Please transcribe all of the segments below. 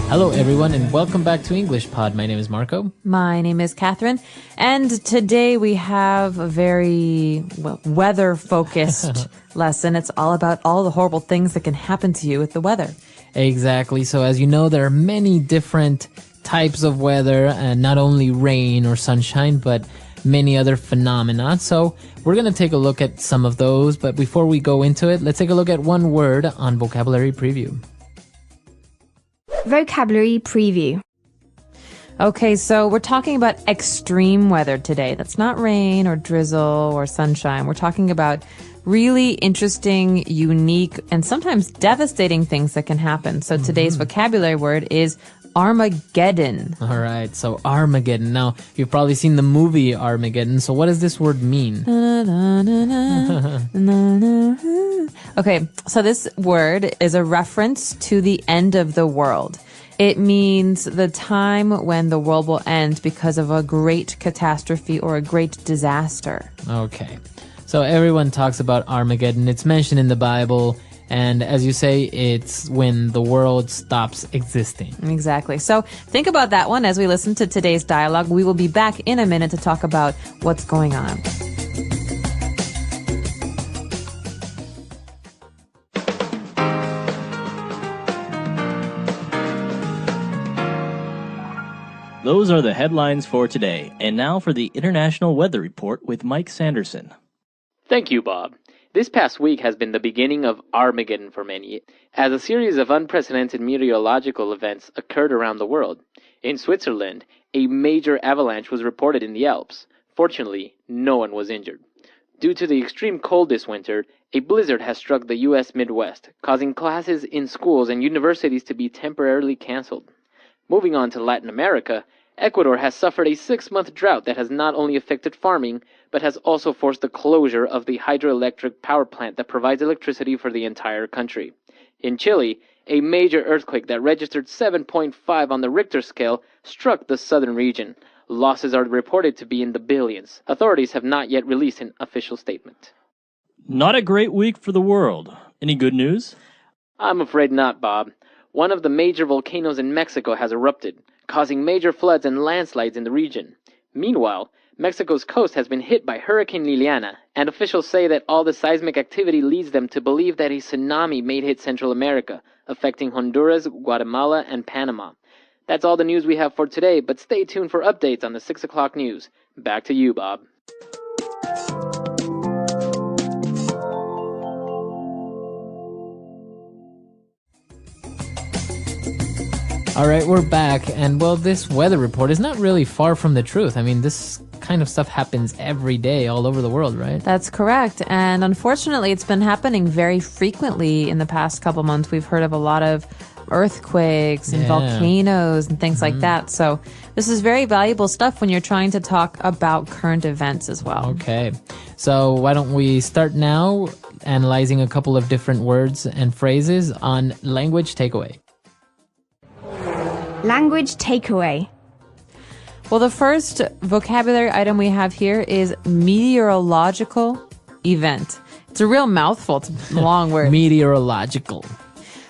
Hello, everyone, and welcome back to English Pod. My name is Marco. My name is Catherine, and today we have a very weather-focused lesson. It's all about all the horrible things that can happen to you with the weather. Exactly. So as you know, there are many different types of weather, and not only rain or sunshine, but many other phenomena. So we're going to take a look at some of those. But before we go into it, let's take a look at one word on Vocabulary Preview. Vocabulary Preview. Okay, so we're talking about extreme weather today. That's not rain or drizzle or sunshine. We're talking about really interesting, unique, and sometimes devastating things that can happen. So today's vocabulary word is Armageddon. All right, so Armageddon. Now, you've probably seen the movie Armageddon. So what does this word mean? Okay, so this word is a reference to the end of the world. It means the time when the world will end because of a great catastrophe or a great disaster. Okay, so everyone talks about Armageddon. It's mentioned in the Bible. And as you say, it's when the world stops existing. Exactly. So think about that one as we listen to today's dialogue. We will be back in a minute to talk about what's going on. Those are the headlines for today. And now for the International Weather Report with Mike Sanderson. Thank you, Bob. This past week has been the beginning of Armageddon for many, as a series of unprecedented meteorological events occurred around the world. In Switzerland, a major avalanche was reported in the Alps. Fortunately, no one was injured. Due to the extreme cold this winter, a blizzard has struck the U.S. Midwest, causing classes in schools and universities to be temporarily canceled. Moving on to Latin America, Ecuador has suffered a 6-month drought that has not only affected farming, but has also forced the closure of the hydroelectric power plant that provides electricity for the entire country. In Chile, a major earthquake that registered 7.5 on the Richter scale struck the southern region. Losses are reported to be in the billions. Authorities have not yet released an official statement. Not a great week for the world. Any good news? I'm afraid not, Bob. One of the major volcanoes in Mexico has erupted, causing major floods and landslides in the region. Meanwhile, Mexico's coast has been hit by Hurricane Liliana, and officials say that all the seismic activity leads them to believe that a tsunami may hit Central America, affecting Honduras, Guatemala, and Panama. That's all the news we have for today, but stay tuned for updates on the 6 o'clock news. Back to you, Bob. All right, we're back. And, well, this weather report is not really far from the truth. I mean, this kind of stuff happens every day all over the world, right? That's correct. And unfortunately, it's been happening very frequently in the past couple months. We've heard of a lot of earthquakes and volcanoes and things like that. So this is very valuable stuff when you're trying to talk about current events as well. Okay. So why don't we start now analyzing a couple of different words and phrases on language takeaway. Language Takeaway. Well, the first vocabulary item we have here is meteorological event. It's a real mouthful. It's a long word. Meteorological.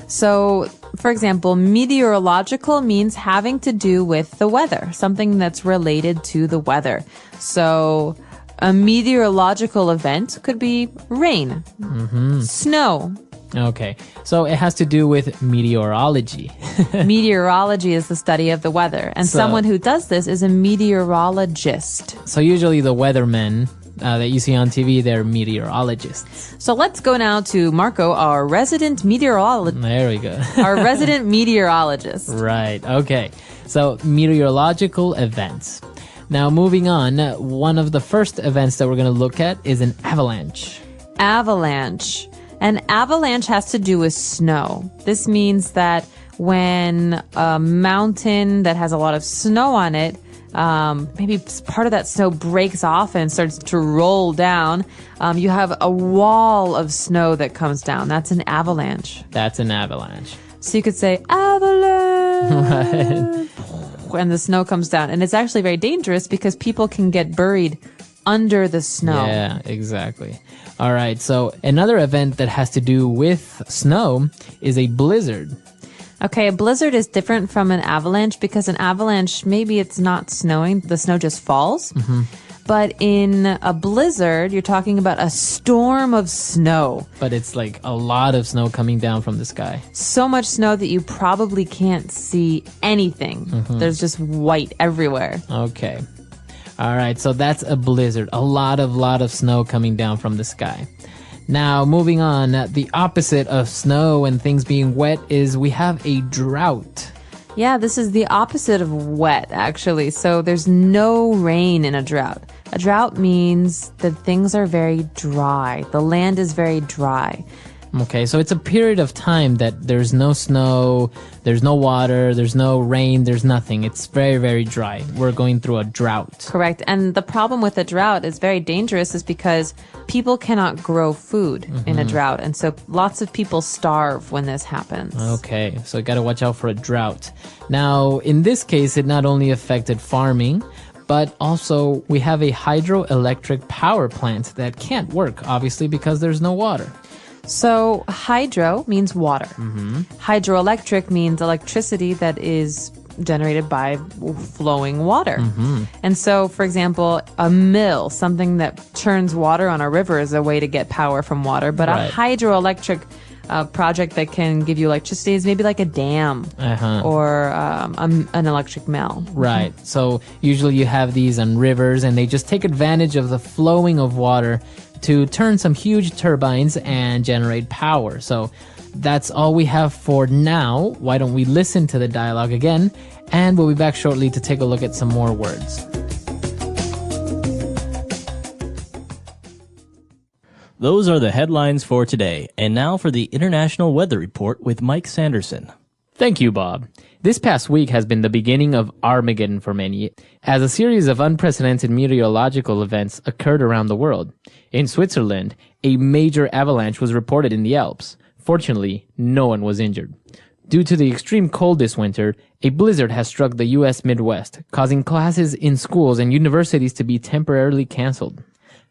So, for example, meteorological means having to do with the weather, something that's related to the weather. So, a meteorological event could be rain, snow. Okay, so it has to do with meteorology. Meteorology is the study of the weather, and someone who does this is a meteorologist. So usually the weathermen that you see on TV, they're meteorologists. So let's go now to Marco, our resident meteorologist. There we go. Our resident meteorologist. Right, okay. So meteorological events. Now moving on, one of the first events that we're going to look at is an avalanche. Avalanche. An avalanche has to do with snow. This means that when a mountain that has a lot of snow on it, maybe part of that snow breaks off and starts to roll down, you have a wall of snow that comes down. That's an avalanche. That's an avalanche. So you could say, avalanche. Right. And the snow comes down. And it's actually very dangerous because people can get buried under the snow. Yeah, exactly. All right. So another event that has to do with snow is a blizzard. Okay, a blizzard is different from an avalanche because an avalanche, maybe it's not snowing, the snow just falls. But in a blizzard, you're talking about a storm of snow. But it's like a lot of snow coming down from the sky. So much snow that you probably can't see anything. There's just white everywhere. Okay. All right. So that's a blizzard. A lot of snow coming down from the sky. Now, moving on, the opposite of snow and things being wet is we have a drought. Yeah, this is the opposite of wet, actually. So there's no rain in a drought. A drought means that things are very dry. The land is very dry. Okay, so it's a period of time that there's no snow, there's no water, there's no rain, there's nothing. It's very, very dry. We're going through a drought. Correct. And the problem with a drought is very dangerous is because people cannot grow food in a drought. And so lots of people starve when this happens. Okay, so you got to watch out for a drought. Now, in this case, it not only affected farming, but also we have a hydroelectric power plant that can't work, obviously, because there's no water. So hydro means water. Hydroelectric means electricity that is generated by flowing water. And so, for example, a mill, something that churns water on a river, is a way to get power from water. But Right. a hydroelectric project that can give you electricity is maybe like a dam or an electric mill. Right. So usually you have these on rivers and they just take advantage of the flowing of water to turn some huge turbines and generate power. So that's all we have for now. Why don't we listen to the dialogue again? And we'll be back shortly to take a look at some more words. Those are the headlines for today. And now for the International Weather Report with Mike Sanderson. Thank you, Bob. This past week has been the beginning of Armageddon for many, as a series of unprecedented meteorological events occurred around the world. In Switzerland, a major avalanche was reported in the Alps. Fortunately, no one was injured. Due to the extreme cold this winter, a blizzard has struck the U.S. Midwest, causing classes in schools and universities to be temporarily canceled.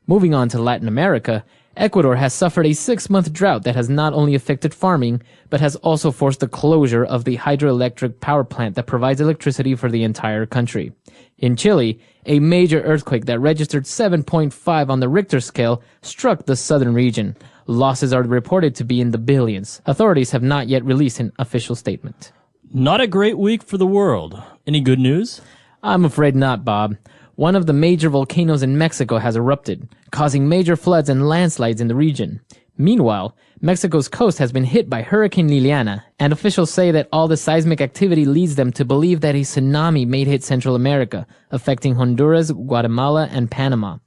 Moving on to Latin America, Ecuador has suffered a 6-month drought that has not only affected farming, but has also forced the closure of the hydroelectric power plant that provides electricity for the entire country. In Chile, a major earthquake that registered 7.5 on the Richter scale struck the southern region. Losses are reported to be in the billions. Authorities have not yet released an official statement. Not a great week for the world. Any good news? I'm afraid not, Bob. One of the major volcanoes in Mexico has erupted, causing major floods and landslides in the region. Meanwhile, Mexico's coast has been hit by Hurricane Liliana, and officials say that all the seismic activity leads them to believe that a tsunami may hit Central America, affecting Honduras, Guatemala, and Panama.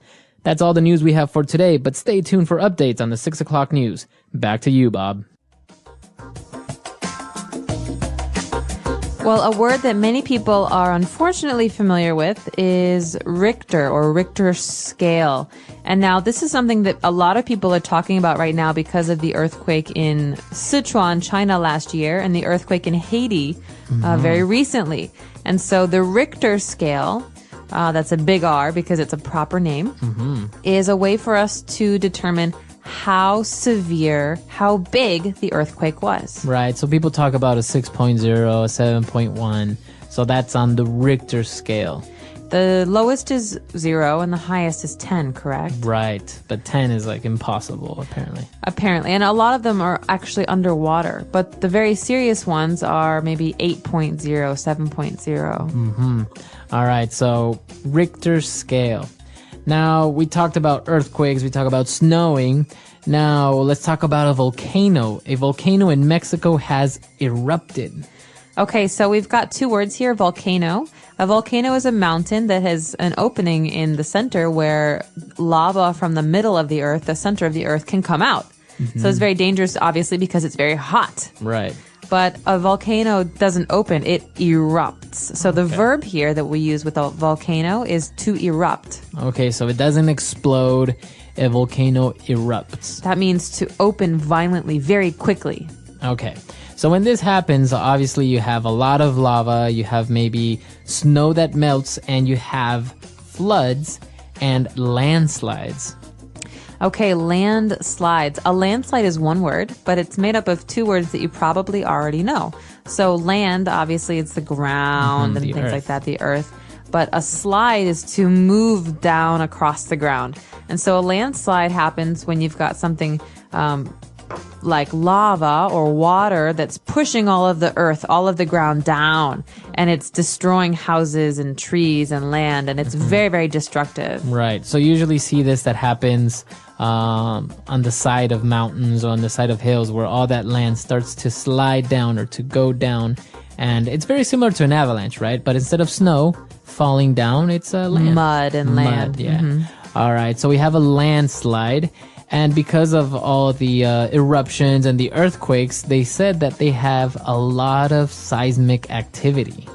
That's all the news we have for today, but stay tuned for updates on the 6 o'clock news. Back to you, Bob. Well, a word that many people are unfortunately familiar with is Richter or Richter scale. And now this is something that a lot of people are talking about right now because of the earthquake in Sichuan, China last year, and the earthquake in Haiti very recently. And so the Richter scale, that's a big R because it's a proper name, is a way for us to determine how severe, how big the earthquake was. Right, so people talk about a 6.0, a 7.1, so that's on the Richter scale. The lowest is 0 and the highest is 10, correct? Right, but 10 is like impossible, apparently. Apparently, and a lot of them are actually underwater, but the very serious ones are maybe 8.0, 7.0. All right, so Richter scale. Now, we talked about earthquakes, we talked about snowing. Now, let's talk about a volcano. A volcano in Mexico has erupted. Okay, so we've got two words here, volcano. A volcano is a mountain that has an opening in the center where lava from the middle of the earth, the center of the earth, can come out. So it's very dangerous, obviously, because it's very hot. Right. But a volcano doesn't open, it erupts. So the verb here that we use with a volcano is to erupt. Okay, so it doesn't explode, a volcano erupts. That means to open violently, very quickly. Okay, so when this happens, obviously you have a lot of lava, you have maybe snow that melts, and you have floods, and landslides? Okay, landslides. A landslide is one word, but it's made up of two words that you probably already know. So land, obviously, it's the ground and the things earth. like that, the earth. But a slide is to move down across the ground. And so a landslide happens when you've got something like lava or water that's pushing all of the earth, all of the ground down, and it's destroying houses and trees and land, and it's very, very destructive. Right. So you usually see this that happens on the side of mountains or on the side of hills where all that land starts to slide down or to go down. And it's very similar to an avalanche, right? But instead of snow falling down, it's land. Mud and land. Mud, yeah. All right. So we have a landslide. And because of all the eruptions and the earthquakes, they said that they have a lot of seismic activity.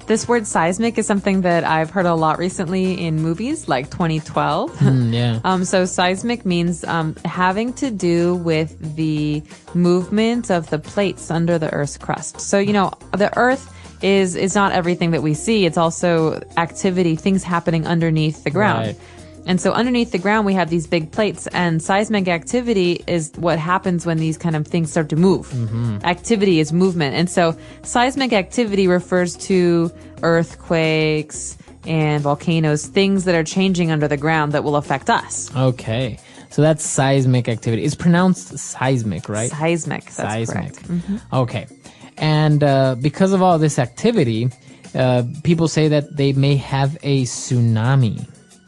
This word seismic is something that I've heard a lot recently in movies like 2012. Yeah. So seismic means having to do with the movement of the plates under the Earth's crust. So, you know, the Earth is not everything that we see. It's also activity, things happening underneath the ground. Right. And so underneath the ground, we have these big plates, and seismic activity is what happens when these kind of things start to move. Activity is movement. And so seismic activity refers to earthquakes and volcanoes, things that are changing under the ground that will affect us. Okay. So that's seismic activity. It's pronounced seismic, right? Seismic, that's Seismic. correct. Okay. And because of all this activity, people say that they may have a tsunami.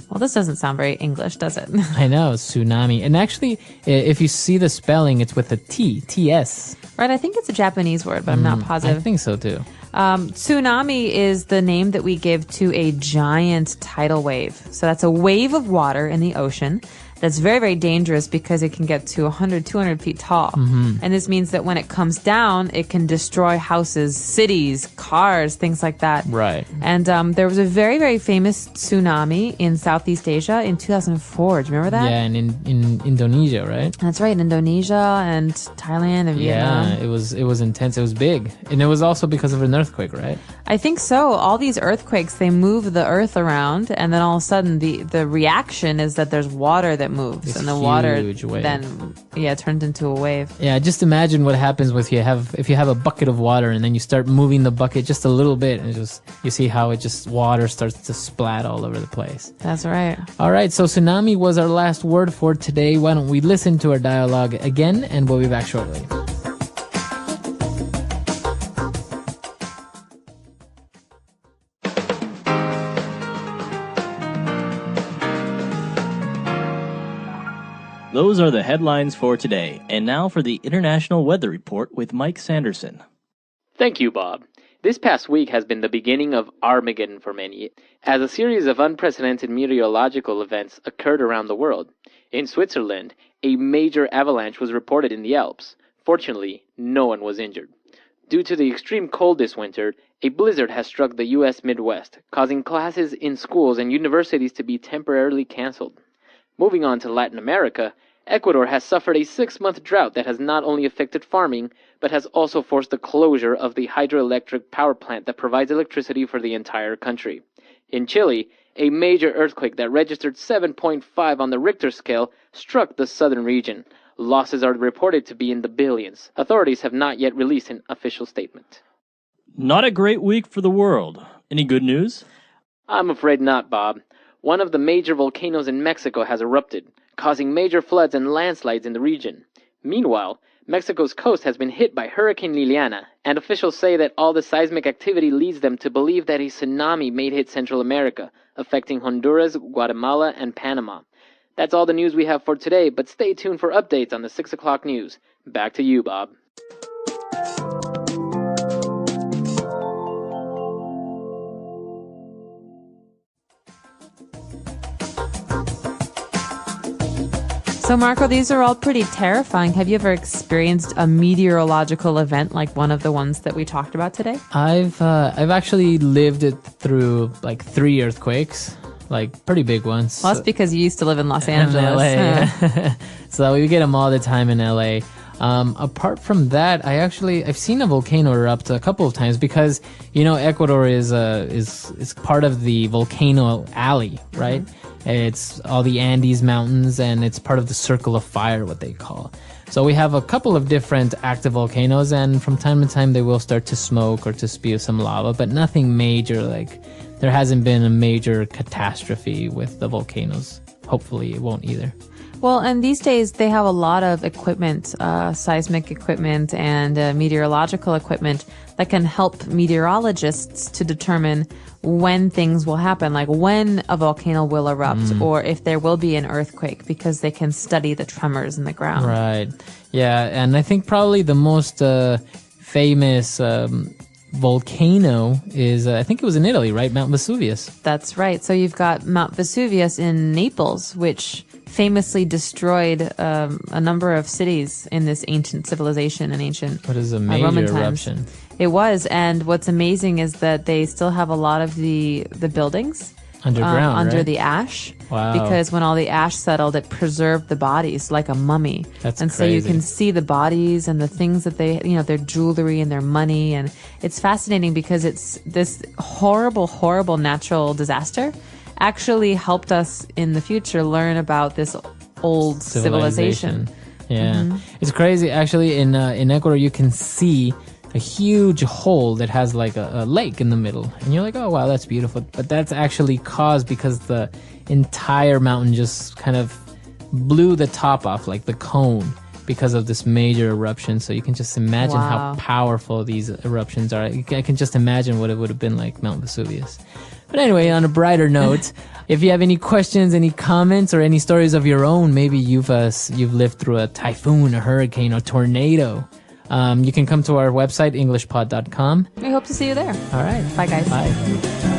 Well, this doesn't sound very English, does it? I know, tsunami. And actually, if you see the spelling, it's with a T, T-S. Right, I think it's a Japanese word, but I'm not I positive. think so too. Tsunami is the name that we give to a giant tidal wave. So that's a wave of water in the ocean that's very, very dangerous because it can get to 100, 200 feet tall. And this means that when it comes down, it can destroy houses, cities, cars, things like that. Right. And there was a very, very famous tsunami in Southeast Asia in 2004. Do you remember that? Yeah, and in Indonesia, right? That's right, in Indonesia and Thailand and Vietnam. Yeah, it was intense. It was big. And it was also because of an earthquake, right? I think so. All these earthquakes, they move the earth around, and then all of a sudden the reaction is that there's water that moves, This and the water huge wave. then turns into a wave. Yeah, just imagine what happens if you have a bucket of water and then you start moving the bucket just a little bit and you see how it just water starts to splat all over the place. That's right. All right, so tsunami was our last word for today. Why don't we listen to our dialogue again, and we'll be back shortly. Those are the headlines for today. And now for the International Weather Report with Mike Sanderson. Thank you, Bob. This past week has been the beginning of Armageddon for many, as a series of unprecedented meteorological events occurred around the world. In Switzerland, a major avalanche was reported in the Alps. Fortunately, no one was injured. Due to the extreme cold this winter, a blizzard has struck the U.S. Midwest, causing classes in schools and universities to be temporarily canceled. Moving on to Latin America, Ecuador has suffered a 6-month drought that has not only affected farming, but has also forced the closure of the hydroelectric power plant that provides electricity for the entire country. In Chile, a major earthquake that registered 7.5 on the Richter scale struck the southern region. Losses are reported to be in the billions. Authorities have not yet released an official statement. Not a great week for the world. Any good news? I'm afraid not, Bob. One of the major volcanoes in Mexico has erupted, causing major floods and landslides in the region. Meanwhile, Mexico's coast has been hit by Hurricane Liliana, and officials say that all the seismic activity leads them to believe that a tsunami may hit Central America, affecting Honduras, Guatemala, and Panama. That's all the news we have for today, but stay tuned for updates on the 6 o'clock news. Back to you, Bob. So, Marco, these are all pretty terrifying. Have you ever experienced a meteorological event like one of the ones that we talked about today? I've actually lived it through like 3 earthquakes, like pretty big ones. Well, that's because you used to live in Los In Angeles. LA, yeah. So we get them all the time in LA. Apart from that, I've seen a volcano erupt a couple of times because, you know, Ecuador is part of the volcano alley, right? It's all the Andes Mountains, and it's part of the Circle of Fire, what they call. So we have a couple of different active volcanoes, and from time to time they will start to smoke or to spew some lava, but nothing major. Like, there hasn't been a major catastrophe with the volcanoes. Hopefully it won't either. Well, and these days they have a lot of equipment, seismic equipment and meteorological equipment that can help meteorologists to determine when things will happen, like when a volcano will erupt or if there will be an earthquake, because they can study the tremors in the ground. Right. Yeah, and I think probably the most famous volcano is, I think it was in Italy, right? Mount Vesuvius. That's right. So you've got Mount Vesuvius in Naples, which famously destroyed a number of cities in this ancient civilization and ancient What is a major Roman times. eruption? It was, and what's amazing is that they still have a lot of the buildings Underground, under right? the ash. Wow. Because when all the ash settled, it preserved the bodies like a mummy. That's and so you crazy. can see the bodies and the things that they, their jewelry and their money, and it's fascinating because it's this horrible, horrible natural disaster actually helped us in the future learn about this old civilization. Yeah. It's crazy. Actually, in Ecuador, you can see a huge hole that has like a lake in the middle. And you're like, oh, wow, that's beautiful. But that's actually caused because the entire mountain just kind of blew the top off, like the cone, because of this major eruption. So you can just imagine how Wow. powerful these eruptions are. I can just imagine what it would have been like Mount Vesuvius. But anyway, on a brighter note, if you have any questions, any comments, or any stories of your own, maybe you've lived through a typhoon, a hurricane, or tornado, you can come to our website, englishpod.com. We hope to see you there. All right. Bye, guys. Bye.